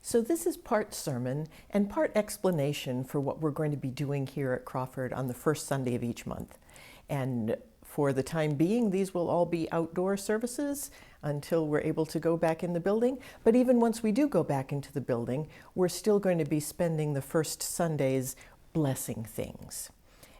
So this is part sermon and part explanation for what we're going to be doing here at Crawford on the first Sunday of each month. And for the time being, these will all be outdoor services until we're able to go back in the building. But even once we do go back into the building, we're still going to be spending the first Sundays blessing things.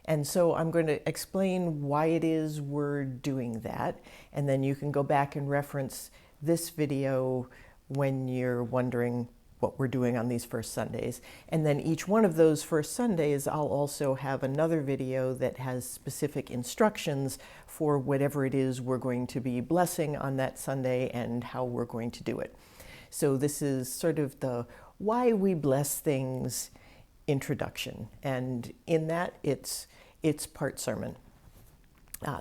And so I'm going to explain why it is we're doing that, and then you can go back and reference this video when you're wondering what we're doing on these first Sundays. And then each one of those first Sundays, I'll also have another video that has specific instructions for whatever it is we're going to be blessing on that Sunday and how we're going to do it. So this is sort of the why we bless things introduction. And in that, it's part sermon.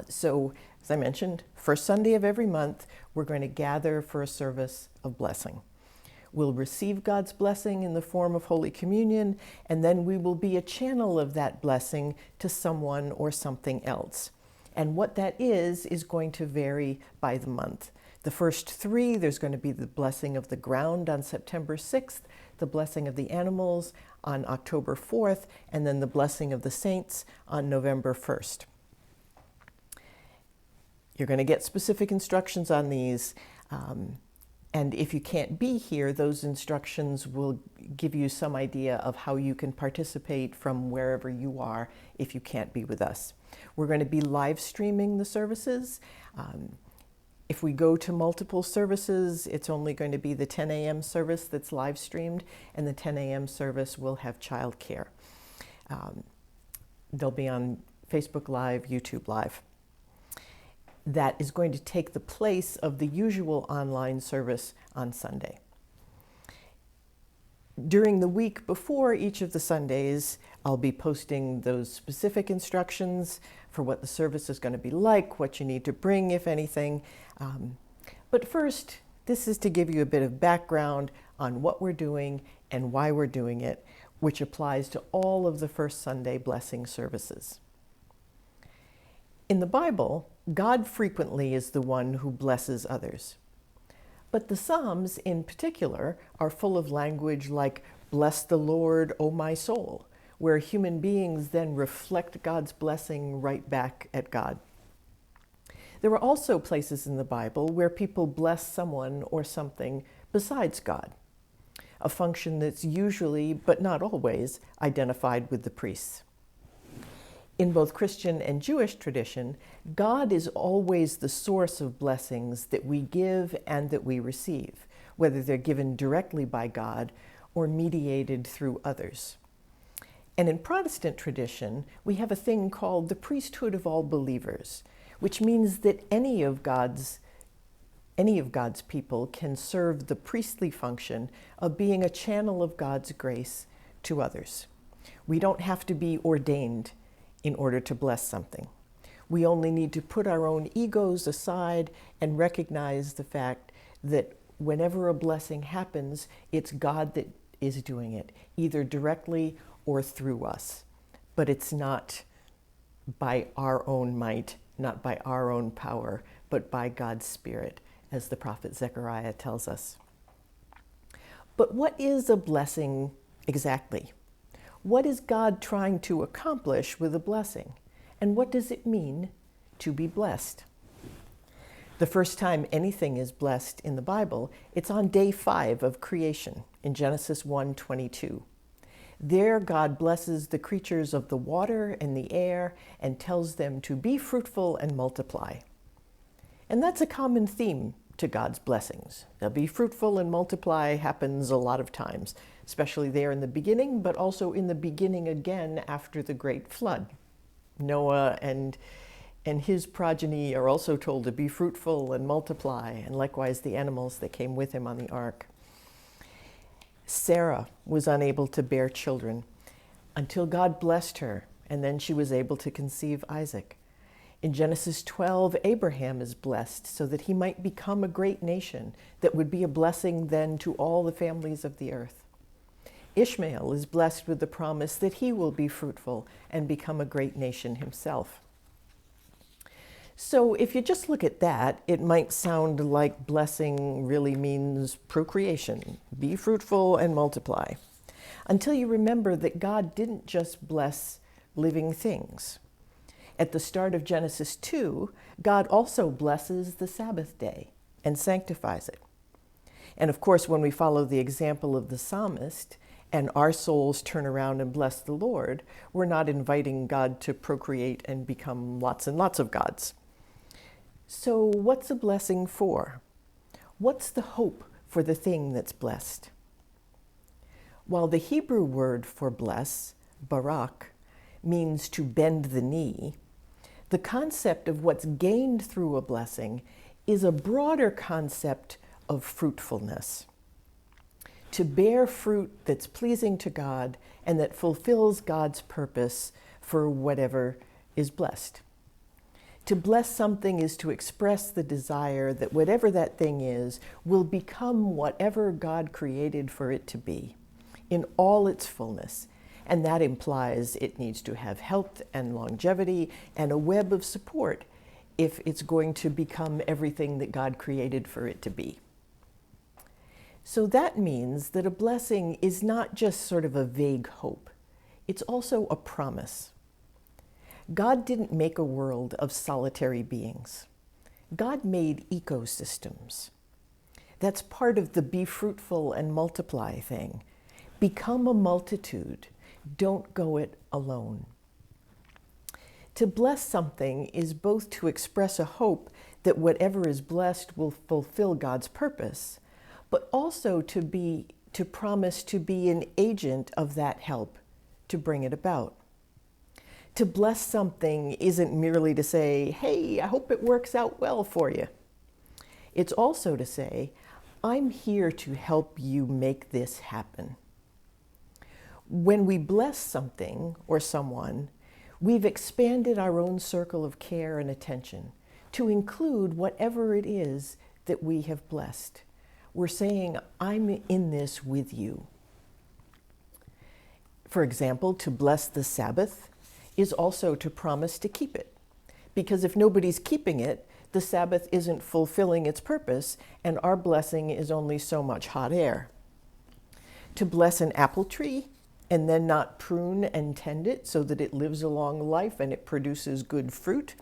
So as I mentioned, first Sunday of every month, we're going to gather for a service of blessing. We'll receive God's blessing in the form of Holy Communion, and then we will be a channel of that blessing to someone or something else. And what that is going to vary by the month. The first three, there's going to be the blessing of the ground on September 6th, the blessing of the animals on October 4th, and then the blessing of the saints on November 1st. You're going to get specific instructions on these. And if you can't be here, those instructions will give you some idea of how you can participate from wherever you are if you can't be with us. We're going to be live streaming the services. If we go to multiple services, it's only going to be the 10 a.m. service that's live streamed, and the 10 a.m. service will have childcare. They'll be on Facebook Live, YouTube Live. That is going to take the place of the usual online service on Sunday. During the week before each of the Sundays, I'll be posting those specific instructions for what the service is going to be like, what you need to bring, if anything. But first, this is to give you a bit of background on what we're doing and why we're doing it, which applies to all of the first Sunday blessing services. In the Bible, God frequently is the one who blesses others. But the Psalms in particular are full of language like, "Bless the Lord, O my soul," where human beings then reflect God's blessing right back at God. There are also places in the Bible where people bless someone or something besides God, a function that's usually, but not always, identified with the priests. In both Christian and Jewish tradition, God is always the source of blessings that we give and that we receive, whether they're given directly by God or mediated through others. And in Protestant tradition, we have a thing called the priesthood of all believers, which means that any of God's people can serve the priestly function of being a channel of God's grace to others. We don't have to be ordained in order to bless something. We only need to put our own egos aside and recognize the fact that whenever a blessing happens, it's God that is doing it, either directly or through us. But it's not by our own might, not by our own power, but by God's Spirit, as the prophet Zechariah tells us. But what is a blessing exactly? What is God trying to accomplish with a blessing? And what does it mean to be blessed? The first time anything is blessed in the Bible, it's on day 5 of creation in Genesis 1:22. There, God blesses the creatures of the water and the air and tells them to be fruitful and multiply. And that's a common theme to God's blessings. Now, be fruitful and multiply happens a lot of times, especially there in the beginning, but also in the beginning again after the great flood. Noah and his progeny are also told to be fruitful and multiply, and likewise the animals that came with him on the ark. Sarah was unable to bear children until God blessed her, and then she was able to conceive Isaac. In Genesis 12, Abraham is blessed so that he might become a great nation that would be a blessing then to all the families of the earth. Ishmael is blessed with the promise that he will be fruitful and become a great nation himself. So if you just look at that, it might sound like blessing really means procreation, be fruitful and multiply, until you remember that God didn't just bless living things. At the start of Genesis 2, God also blesses the Sabbath day and sanctifies it. And of course, when we follow the example of the psalmist and our souls turn around and bless the Lord, we're not inviting God to procreate and become lots and lots of gods. So what's a blessing for? What's the hope for the thing that's blessed? While the Hebrew word for bless, barak, means to bend the knee, the concept of what's gained through a blessing is a broader concept of fruitfulness. To bear fruit that's pleasing to God and that fulfills God's purpose for whatever is blessed. To bless something is to express the desire that whatever that thing is will become whatever God created for it to be, in all its fullness. And that implies it needs to have health and longevity and a web of support if it's going to become everything that God created for it to be. So that means that a blessing is not just sort of a vague hope. It's also a promise. God didn't make a world of solitary beings. God made ecosystems. That's part of the be fruitful and multiply thing. Become a multitude. Don't go it alone. To bless something is both to express a hope that whatever is blessed will fulfill God's purpose, but also to promise to be an agent of that help, to bring it about. To bless something isn't merely to say, hey, I hope it works out well for you. It's also to say, I'm here to help you make this happen. When we bless something or someone, we've expanded our own circle of care and attention to include whatever it is that we have blessed. We're saying, I'm in this with you. For example, to bless the Sabbath is also to promise to keep it. Because if nobody's keeping it, the Sabbath isn't fulfilling its purpose, and our blessing is only so much hot air. To bless an apple tree and then not prune and tend it so that it lives a long life and it produces good fruit,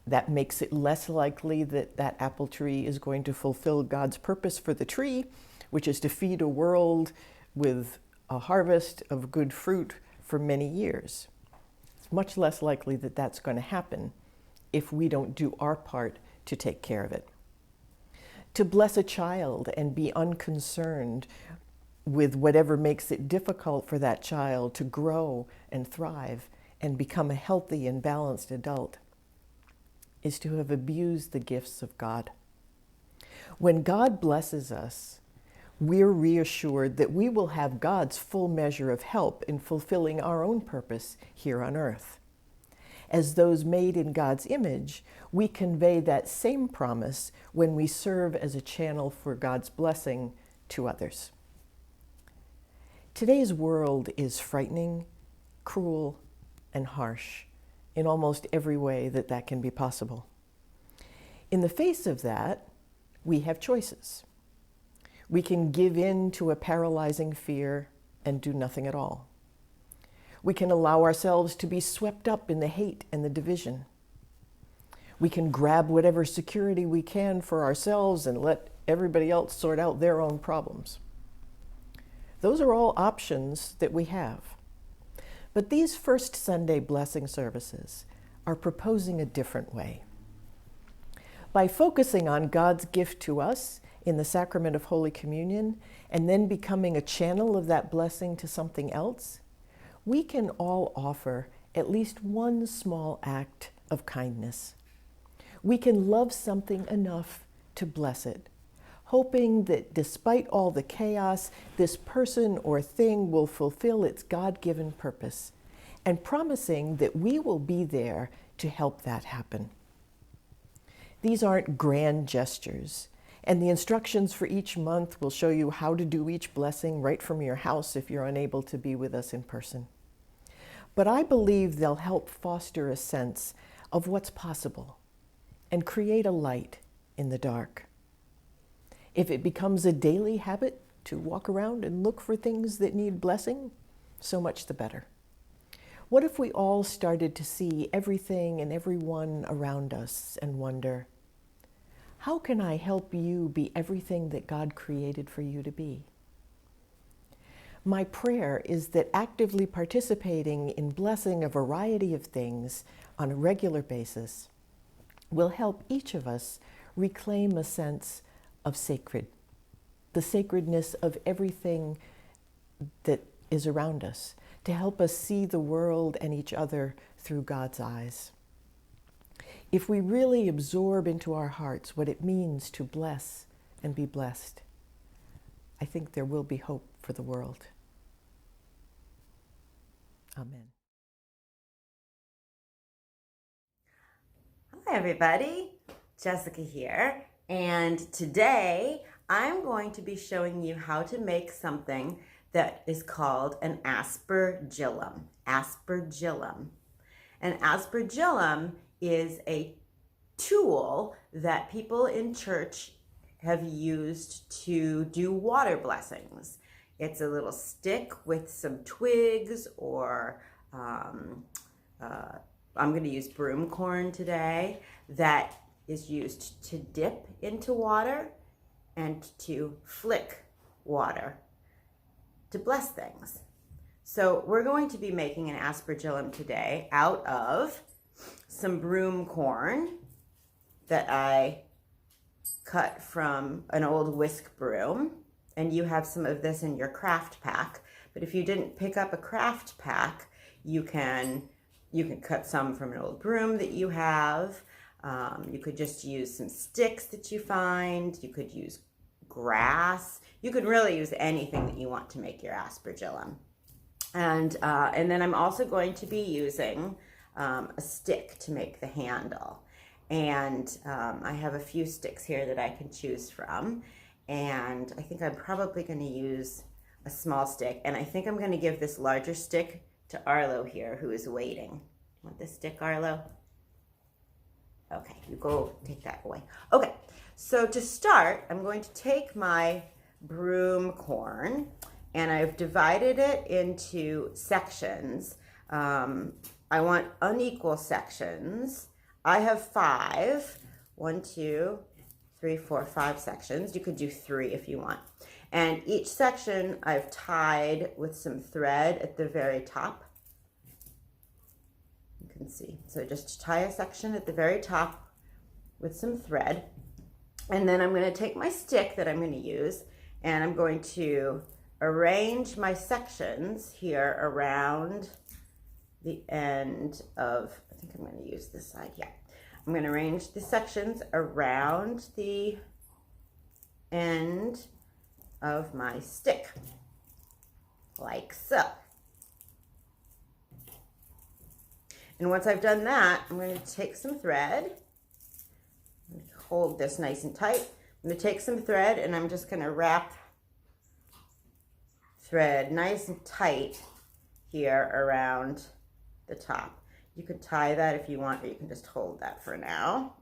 that makes it less likely that that apple tree is going to fulfill God's purpose for the tree, which is to feed a world with a harvest of good fruit for many years. It's much less likely that that's going to happen if we don't do our part to take care of it. To bless a child and be unconcerned with whatever makes it difficult for that child to grow and thrive and become a healthy and balanced adult is to have abused the gifts of God. When God blesses us, we're reassured that we will have God's full measure of help in fulfilling our own purpose here on earth. As those made in God's image, we convey that same promise when we serve as a channel for God's blessing to others. Today's world is frightening, cruel, and harsh in almost every way that can be possible. In the face of that, we have choices. We can give in to a paralyzing fear and do nothing at all. We can allow ourselves to be swept up in the hate and the division. We can grab whatever security we can for ourselves and let everybody else sort out their own problems. Those are all options that we have. But these first Sunday blessing services are proposing a different way. By focusing on God's gift to us in the sacrament of Holy Communion, and then becoming a channel of that blessing to something else, we can all offer at least one small act of kindness. We can love something enough to bless it, hoping that despite all the chaos, this person or thing will fulfill its God-given purpose, and promising that we will be there to help that happen. These aren't grand gestures, and the instructions for each month will show you how to do each blessing right from your house if you're unable to be with us in person. But I believe they'll help foster a sense of what's possible and create a light in the dark. If it becomes a daily habit to walk around and look for things that need blessing, so much the better. What if we all started to see everything and everyone around us and wonder, how can I help you be everything that God created for you to be? My prayer is that actively participating in blessing a variety of things on a regular basis will help each of us reclaim a sense of sacred, the sacredness of everything that is around us, to help us see the world and each other through God's eyes. If we really absorb into our hearts what it means to bless and be blessed, I think there will be hope for the world. Amen. Hi everybody, Jessica here, and today I'm going to be showing you how to make something that is called an aspergillum. Aspergillum. An aspergillum is a tool that people in church have used to do water blessings. It's a little stick with some twigs, or I'm going to use broomcorn today, that is used to dip into water and to flick water to bless things. So we're going to be making an aspergillum today out of some broomcorn that I cut from an old whisk broom, and you have some of this in your craft pack. But if you didn't pick up a craft pack, you can cut some from an old broom that you have. You could just use some sticks that you find. You could use grass. You could really use anything that you want to make your aspergillum. And then I'm also going to be using a stick to make the handle. And I have a few sticks here that I can choose from. And I think I'm probably going to use a small stick. And I think I'm going to give this larger stick to Arlo here, who is waiting. Want this stick, Arlo? Okay, you go take that away. Okay, so to start, I'm going to take my broomcorn, and I've divided it into sections. I want unequal sections. I have 5. 1, 2, 3, 4, 5 sections. You could do 3 if you want. And each section I've tied with some thread at the very top. You can see. So just tie a section at the very top with some thread. And then I'm going to take my stick that I'm going to use, and I'm going to arrange my sections here around the end of, I think I'm going to use this side, yeah. I'm going to arrange the sections around the end of my stick, like so. And once I've done that, I'm going to take some thread, hold this nice and tight. I'm going to take some thread, and I'm just going to wrap thread nice and tight here around the top. You could tie that if you want, or you can just hold that for now.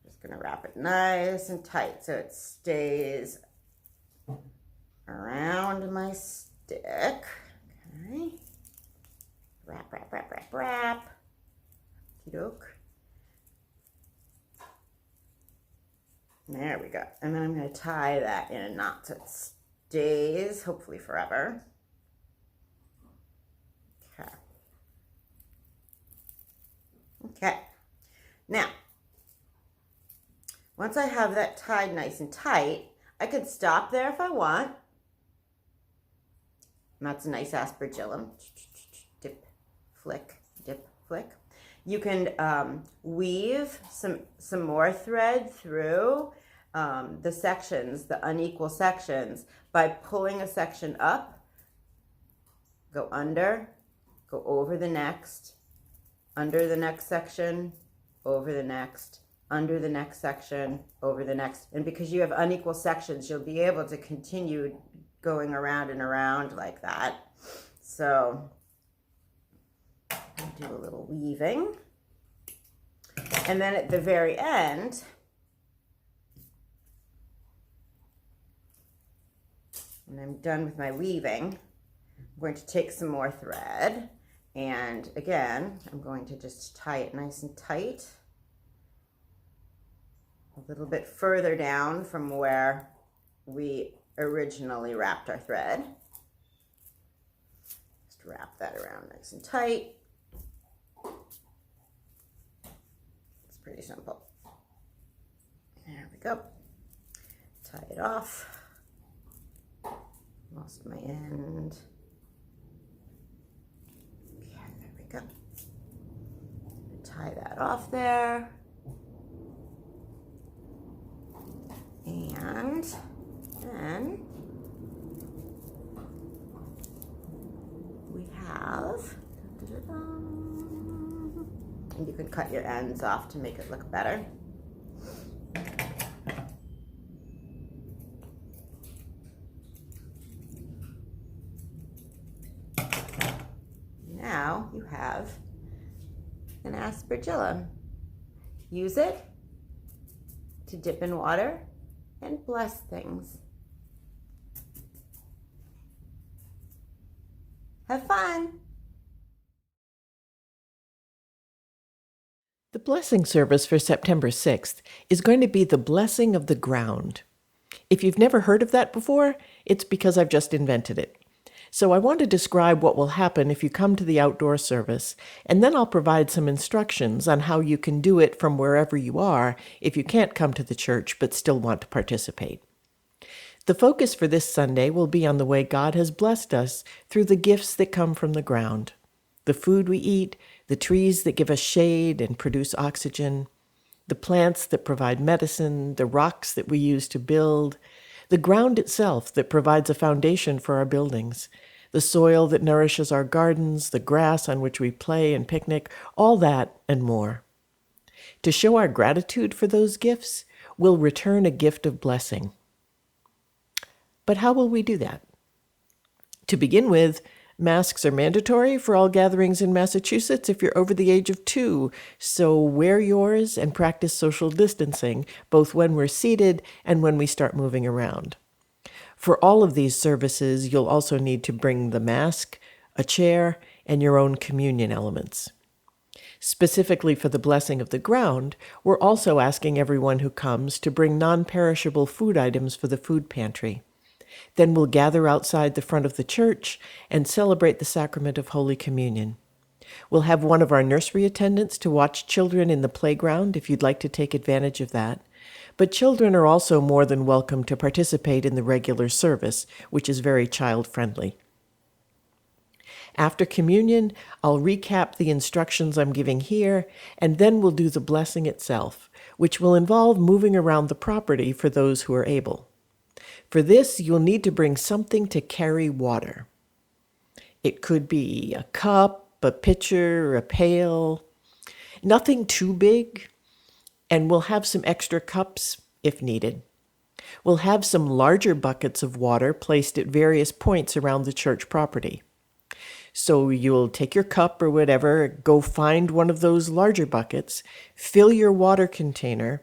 Just going to wrap it nice and tight so it stays around my stick. Okay. Wrap, wrap, wrap, wrap, wrap. Okey-doke. There we go. And then I'm going to tie that in a knot so it stays, hopefully forever. Okay. Okay. Now, once I have that tied nice and tight, I could stop there if I want. And that's a nice aspergillum. Dip, flick, dip, flick. You can weave some more thread through the sections, the unequal sections, by pulling a section up, go under, go over the next, under the next section, over the next, under the next section, over the next. And because you have unequal sections, you'll be able to continue going around and around like that. So do a little weaving. And then at the very end, when I'm done with my weaving, I'm going to take some more thread. And again, I'm going to just tie it nice and tight. A little bit further down from where we originally wrapped our thread. Just wrap that around nice and tight. It's pretty simple. There we go. Tie it off. Lost my end. Okay, there we go. Tie that off there. And then we have, and you can cut your ends off to make it look better. Now you have an aspergillum. Use it to dip in water and bless things. Have fun! The blessing service for September 6th is going to be the blessing of the ground. If you've never heard of that before, it's because I've just invented it. So I want to describe what will happen if you come to the outdoor service, and then I'll provide some instructions on how you can do it from wherever you are if you can't come to the church but still want to participate. The focus for this Sunday will be on the way God has blessed us through the gifts that come from the ground. The food we eat, the trees that give us shade and produce oxygen, the plants that provide medicine, the rocks that we use to build, the ground itself that provides a foundation for our buildings, the soil that nourishes our gardens, the grass on which we play and picnic, all that and more. To show our gratitude for those gifts, we'll return a gift of blessing. But how will we do that? To begin with, masks are mandatory for all gatherings in Massachusetts if you're over the age of 2, so wear yours and practice social distancing, both when we're seated and when we start moving around. For all of these services, you'll also need to bring the mask, a chair, and your own communion elements. Specifically for the blessing of the ground, we're also asking everyone who comes to bring non-perishable food items for the food pantry. Then we'll gather outside the front of the church and celebrate the sacrament of Holy Communion. We'll have one of our nursery attendants to watch children in the playground if you'd like to take advantage of that. But children are also more than welcome to participate in the regular service, which is very child-friendly. After communion, I'll recap the instructions I'm giving here, and then we'll do the blessing itself, which will involve moving around the property for those who are able. For this, you'll need to bring something to carry water. It could be a cup, a pitcher, a pail, nothing too big, and we'll have some extra cups if needed. We'll have some larger buckets of water placed at various points around the church property. So you'll take your cup or whatever, go find one of those larger buckets, fill your water container,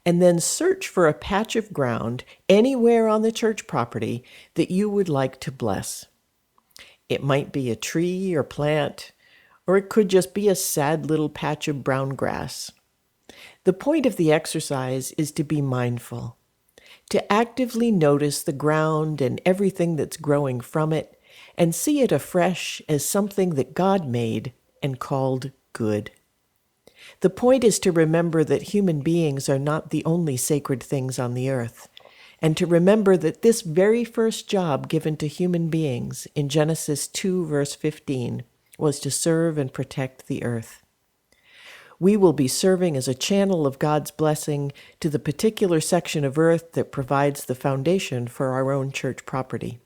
and then search for a patch of ground anywhere on the church property that you would like to bless. It might be a tree or plant, or it could just be a sad little patch of brown grass. The point of the exercise is to be mindful, to actively notice the ground and everything that's growing from it, and see it afresh as something that God made and called good. The point is to remember that human beings are not the only sacred things on the earth, and to remember that this very first job given to human beings in Genesis 2, verse 15, was to serve and protect the earth. We will be serving as a channel of God's blessing to the particular section of earth that provides the foundation for our own church property.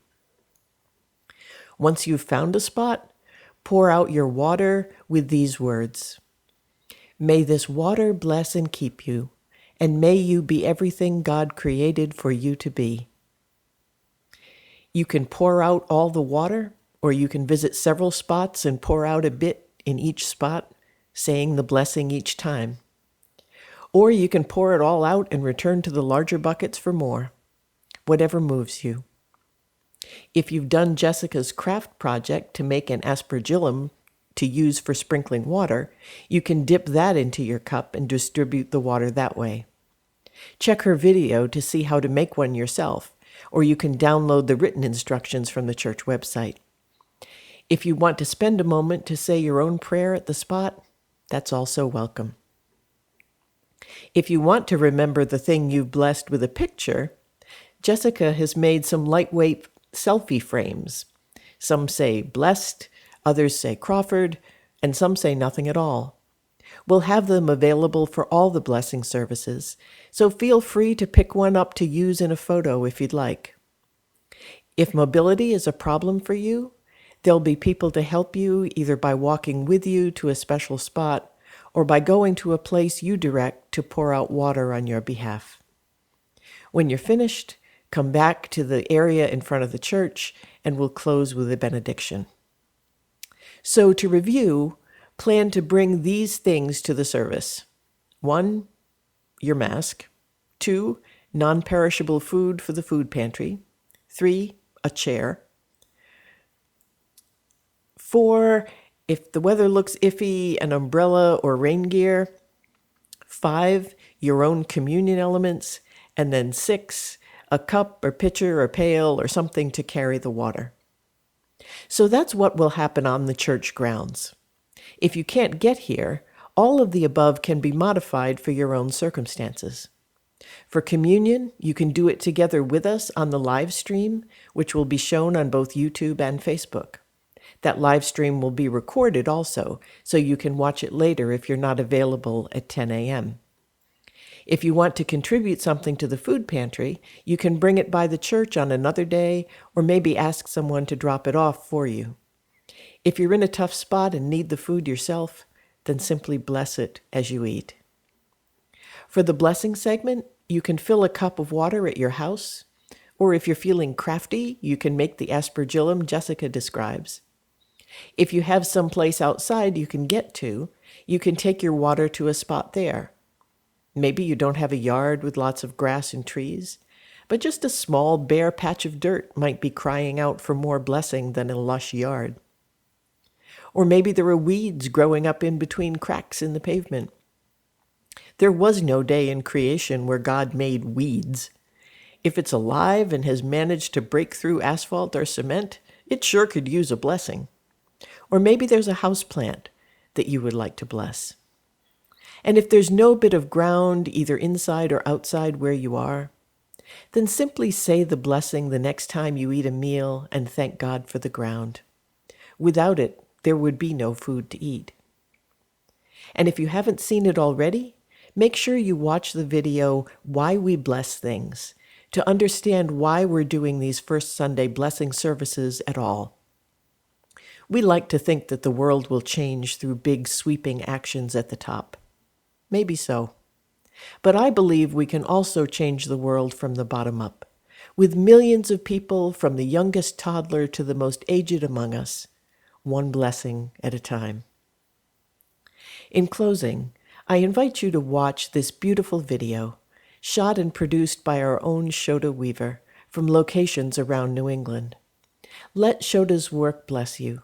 Once you've found a spot, pour out your water with these words: "May this water bless and keep you, and may you be everything God created for you to be." You can pour out all the water, or you can visit several spots and pour out a bit in each spot, saying the blessing each time. Or you can pour it all out and return to the larger buckets for more, whatever moves you. If you've done Jessica's craft project to make an aspergillum to use for sprinkling water, you can dip that into your cup and distribute the water that way. Check her video to see how to make one yourself, or you can download the written instructions from the church website. If you want to spend a moment to say your own prayer at the spot, that's also welcome. If you want to remember the thing you've blessed with a picture, Jessica has made some lightweight selfie frames. Some say blessed, others say Crawford, and some say nothing at all. We'll have them available for all the blessing services, so feel free to pick one up to use in a photo if you'd like. If mobility is a problem for you, there'll be people to help you either by walking with you to a special spot or by going to a place you direct to pour out water on your behalf. When you're finished, come back to the area in front of the church and we'll close with a benediction. So to review, plan to bring these things to the service. 1, your mask. 2, non-perishable food for the food pantry. 3, a chair. 4, if the weather looks iffy, an umbrella or rain gear. 5, your own communion elements. And then 6, a cup or pitcher or pail or something to carry the water. So that's what will happen on the church grounds. If you can't get here, all of the above can be modified for your own circumstances. For communion, you can do it together with us on the live stream, which will be shown on both YouTube and Facebook. That live stream will be recorded also, so you can watch it later if you're not available at 10 a.m. If you want to contribute something to the food pantry, you can bring it by the church on another day, or maybe ask someone to drop it off for you. If you're in a tough spot and need the food yourself, then simply bless it as you eat. For the blessing segment, you can fill a cup of water at your house, or if you're feeling crafty, you can make the aspergillum Jessica describes. If you have some place outside you can get to, you can take your water to a spot there. Maybe you don't have a yard with lots of grass and trees, but just a small bare patch of dirt might be crying out for more blessing than a lush yard. Or maybe there are weeds growing up in between cracks in the pavement. There was no day in creation where God made weeds. If it's alive and has managed to break through asphalt or cement, it sure could use a blessing. Or maybe there's a houseplant that you would like to bless. And if there's no bit of ground, either inside or outside where you are, then simply say the blessing the next time you eat a meal and thank God for the ground. Without it, there would be no food to eat. And if you haven't seen it already, make sure you watch the video, Why We Bless Things, to understand why we're doing these First Sunday blessing services at all. We like to think that the world will change through big sweeping actions at the top. Maybe so. But I believe we can also change the world from the bottom up, with millions of people from the youngest toddler to the most aged among us, one blessing at a time. In closing, I invite you to watch this beautiful video, shot and produced by our own Shota weaver from locations around New England. Let Shota's work bless you,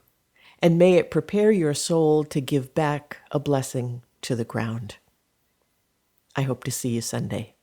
and may it prepare your soul to give back a blessing to the ground. I hope to see you Sunday.